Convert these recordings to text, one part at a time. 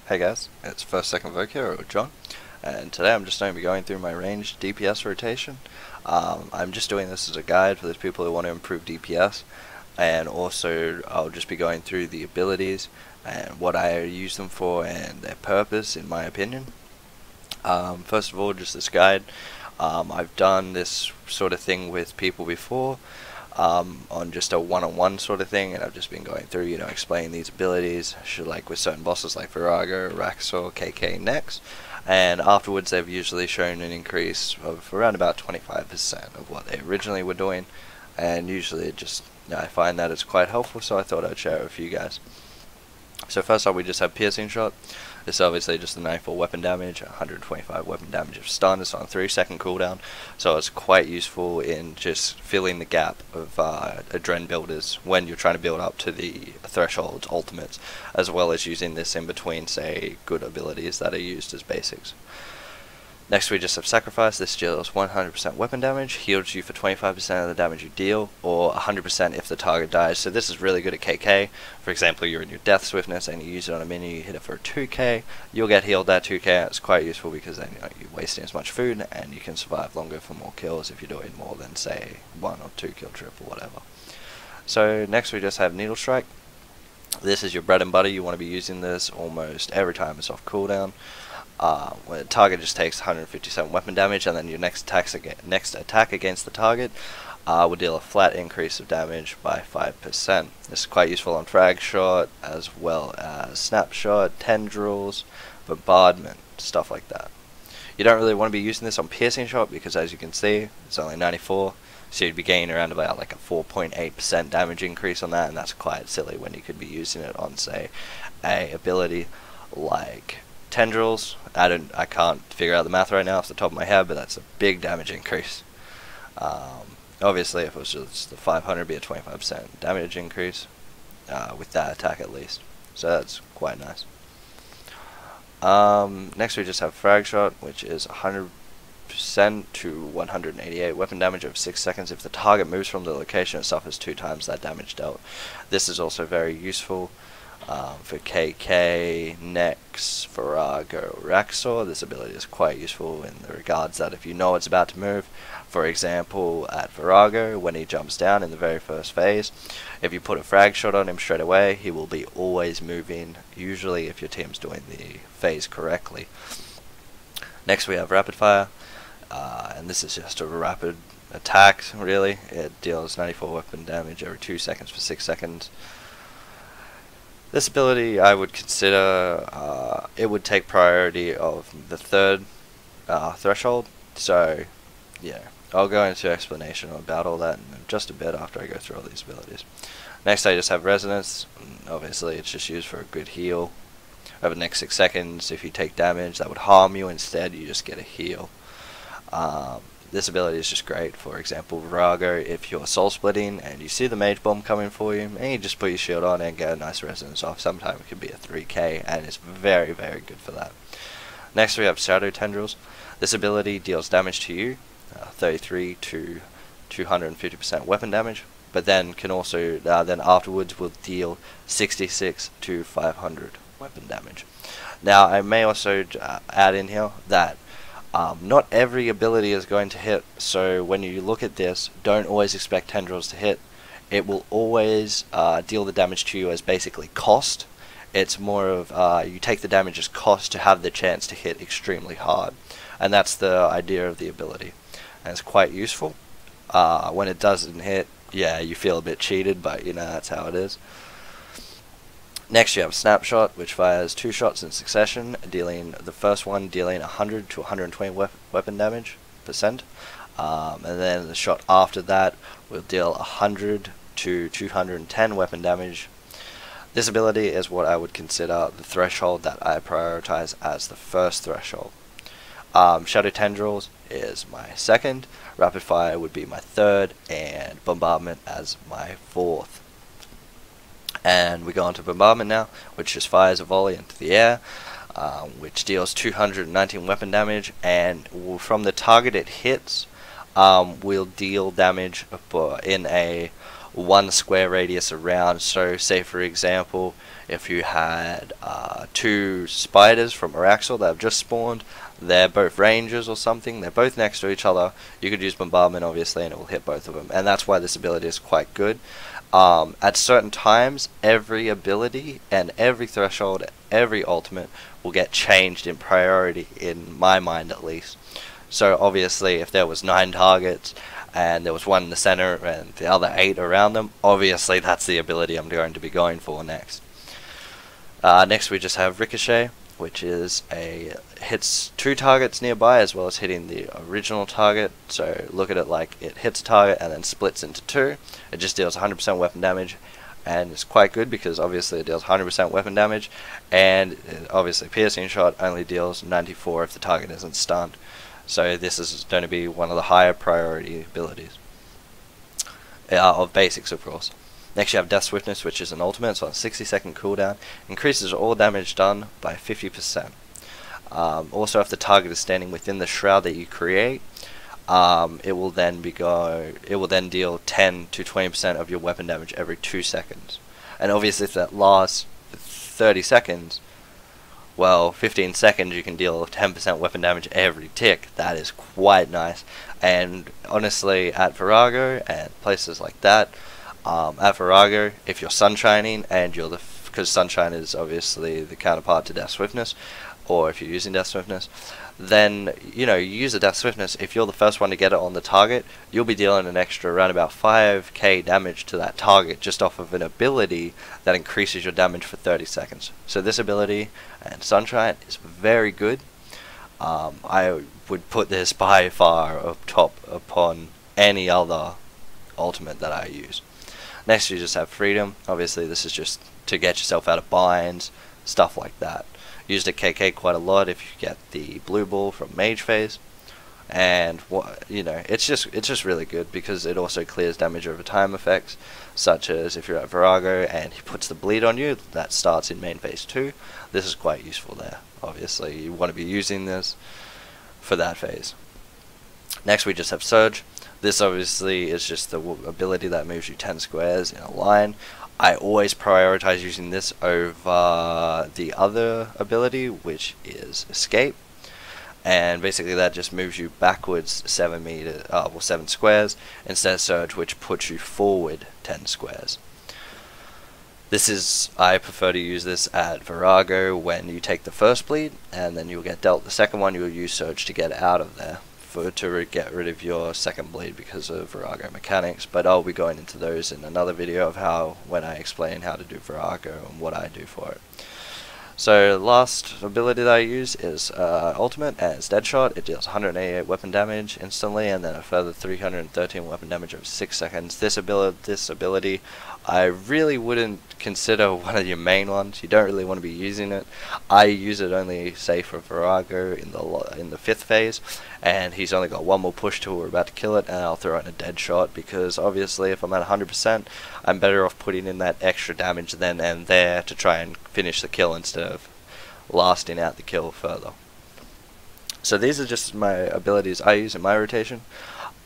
Hey guys, it's First Second Vogue here, or John, and today I'm just going to be going through my ranged DPS rotation. I'm just doing this as a guide for those people who want to improve DPS, and also I'll just be going through the abilities and what I use them for and their purpose in my opinion. First of all, just this guide. I've done this sort of thing with people before, on just a one-on-one sort of thing, and I've just been going through, explaining these abilities, like with certain bosses like Virago, Raxor, KK next, and afterwards they've usually shown an increase of around about 25% of what they originally were doing, and usually it just, I find that it's quite helpful, so I thought I'd share it with you guys. So first up we just have Piercing Shot. This is obviously just the 94 weapon damage, 125 weapon damage if stunned. It's on a 3-second cooldown, so it's quite useful in just filling the gap of Adren builders when you're trying to build up to the threshold ultimates, as well as using this in between, say, good abilities that are used as basics. Next we just have Sacrifice. This deals 100% weapon damage, heals you for 25% of the damage you deal, or 100% if the target dies. So this is really good at KK. For example, you're in your death swiftness and you use it on a mini, you hit it for a 2k, you'll get healed that 2k. It's quite useful because then you're wasting as much food and you can survive longer for more kills if you're doing more than, say, 1 or 2 kill trip or whatever. So next we just have Needle Strike. This is your bread and butter. You want to be using this almost every time it's off cooldown. When the target just takes 157 weapon damage, and then your next attack against the target will deal a flat increase of damage by 5%. This is quite useful on Frag Shot, as well as Snapshot, Tendrils, Bombardment, stuff like that. You don't really want to be using this on Piercing Shot because, as you can see, it's only 94, so you'd be gaining around about like a 4.8% damage increase on that, and that's quite silly when you could be using it on, say, a ability like Tendrils. I can't figure out the math right now off the top of my head, but that's a big damage increase. Obviously, if it was just the 500, it'd be a 25% damage increase with that attack at least. So that's quite nice. Next, we just have Frag Shot, which is 100% to 188 weapon damage over 6 seconds. If the target moves from the location, it suffers 2 times that damage dealt. This is also very useful for KK, Nex, Virago, Raxor. This ability is quite useful in the regards that if you know it's about to move, for example at Virago, when he jumps down in the very first phase, if you put a frag shot on him straight away, he will be always moving, usually if your team's doing the phase correctly. Next we have Rapid Fire, and this is just a rapid attack really. It deals 94 weapon damage every 2 seconds for 6 seconds. This ability I would consider, it would take priority of the 3rd threshold, so yeah, I'll go into explanation about all that in just a bit after I go through all these abilities. Next I just have Resonance. Obviously it's just used for a good heal. Over the next 6 seconds, if you take damage that would harm you, instead you just get a heal. This ability is just great. For example, Virago, if you're soul splitting and you see the mage bomb coming for you, and you just put your shield on and get a nice resonance off. Sometimes it could be a 3k, and it's very, very good for that. Next we have Shadow Tendrils. This ability deals damage to you, 33 to 250% weapon damage, but then can also, then afterwards will deal 66 to 500 weapon damage. Now I may also add in here that not every ability is going to hit, so when you look at this, don't always expect Tendrils to hit. It will always deal the damage to you as basically cost. It's more of you take the damage as cost to have the chance to hit extremely hard, and that's the idea of the ability, and it's quite useful. When it doesn't hit, yeah, you feel a bit cheated, but that's how it is. Next you have Snapshot, which fires 2 shots in succession, the first one dealing 100 to 120 weapon damage %, and then the shot after that will deal 100 to 210 weapon damage. This ability is what I would consider the threshold that I prioritize as the first threshold. Shadow Tendrils is my 2nd, Rapid Fire would be my 3rd, and Bombardment as my 4th. And we go on to Bombardment now, which just fires a volley into the air, which deals 219 weapon damage, and from the target it hits, will deal damage in a 1 square radius around. So say for example, if you had 2 spiders from Araxel that have just spawned, they're both rangers or something, they're both next to each other, you could use bombardment obviously and it will hit both of them, and that's why this ability is quite good. At certain times, every ability and every threshold, every ultimate will get changed in priority, in my mind at least. So obviously if there was 9 targets and there was 1 in the center and the other 8 around them, obviously that's the ability I'm going to be going for next. Next we just have Ricochet, which is hits 2 targets nearby as well as hitting the original target. So look at it like it hits a target and then splits into 2. It just deals 100% weapon damage, and it's quite good because obviously it deals 100% weapon damage, and obviously piercing shot only deals 94 if the target isn't stunned. So this is going to be one of the higher priority abilities of basics, of course. Next you have Death Swiftness, which is an ultimate, so on a 60-second cooldown, increases all damage done by 50%. Also, if the target is standing within the shroud that you create, it will then deal 10 to 20% of your weapon damage every 2 seconds. And obviously, if that lasts 30 seconds, well, 15 seconds you can deal 10% weapon damage every tick. That is quite nice. And honestly, at Virago and places like that, at Virago, if you're sunshining and you're because sunshine is obviously the counterpart to Death Swiftness, or if you're using Death Swiftness, then you use a Death Swiftness. If you're the first one to get it on the target, you'll be dealing an extra around about 5k damage to that target just off of an ability that increases your damage for 30 seconds. So this ability and sunshine is very good. I would put this by far up top upon any other ultimate that I use. Next you just have Freedom. Obviously this is just to get yourself out of binds, stuff like that. Used at KK quite a lot if you get the blue ball from Mage Phase, and it's just really good because it also clears damage over time effects, such as if you're at Virago and he puts the bleed on you, that starts in main phase 2. This is quite useful there. Obviously you want to be using this for that phase. Next we just have Surge. This obviously is just the ability that moves you 10 squares in a line. I always prioritize using this over the other ability, which is Escape. And basically that just moves you backwards 7 squares, instead of Surge, which puts you forward 10 squares. I prefer to use this at Virago when you take the first bleed, and then you'll get dealt the second one. You'll use Surge to get out of there, to get rid of your second bleed because of Virago mechanics, but I'll be going into those in another video of when I explain how to do Virago and what I do for it. So last ability that I use is ultimate, and it's Deadshot. It deals 188 weapon damage instantly, and then a further 313 weapon damage over 6 seconds. This ability I really wouldn't consider one of your main ones. You don't really want to be using it. I use it only, say, for Virago in the 5th phase, and he's only got 1 more push till we're about to kill it, and I'll throw in a Deadshot because obviously if I'm at 100%, I'm better off putting in that extra damage then and there to try and finish the kill instead of lasting out the kill further. So these are just my abilities I use in my rotation.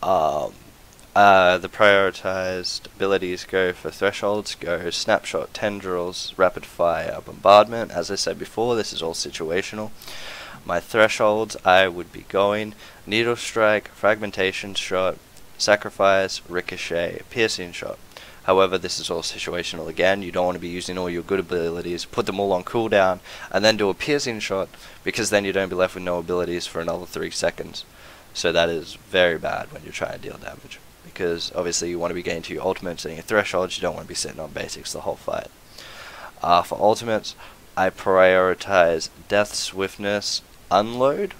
The prioritized abilities go for thresholds, go Snapshot, Tendrils, Rapid Fire, Bombardment. As I said before, this is all situational. My thresholds, I would be going Needle Strike, Fragmentation Shot, Sacrifice, Ricochet, Piercing Shot. However, this is all situational again. You don't want to be using all your good abilities, put them all on cooldown, and then do a Piercing Shot, because then you don't be left with no abilities for another 3 seconds. So that is very bad when you're trying to deal damage, because obviously you want to be getting to your ultimates and your thresholds. You don't want to be sitting on basics the whole fight. For ultimates, I prioritize Death Swiftness, Unload,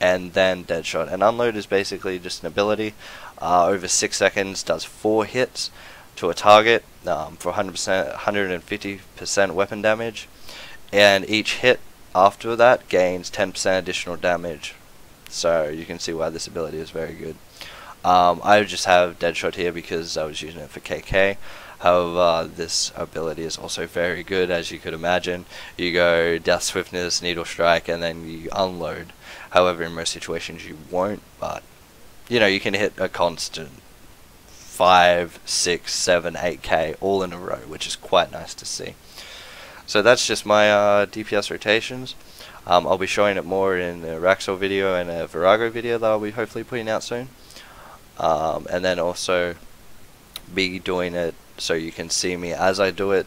and then Deadshot. And Unload is basically just an ability. Over 6 seconds does 4 hits to a target for 150% weapon damage, and each hit after that gains 10% additional damage. So you can see why this ability is very good. I just have Deadshot here because I was using it for KK. However, this ability is also very good, as you could imagine. You go Death Swiftness, Needle Strike, and then you unload. However, in most situations you won't, but you can hit a constant 5, 6, 7, 8k all in a row, which is quite nice to see. So that's just my DPS rotations. I'll be showing it more in a Raxor video and a Virago video that I'll be hopefully putting out soon. And then also be doing it so you can see me as I do it,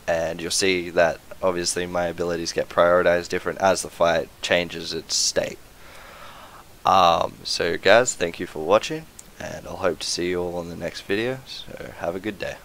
and you'll see that obviously my abilities get prioritized different as the fight changes its state. So guys, thank you for watching, and I'll hope to see you all in the next video, so have a good day.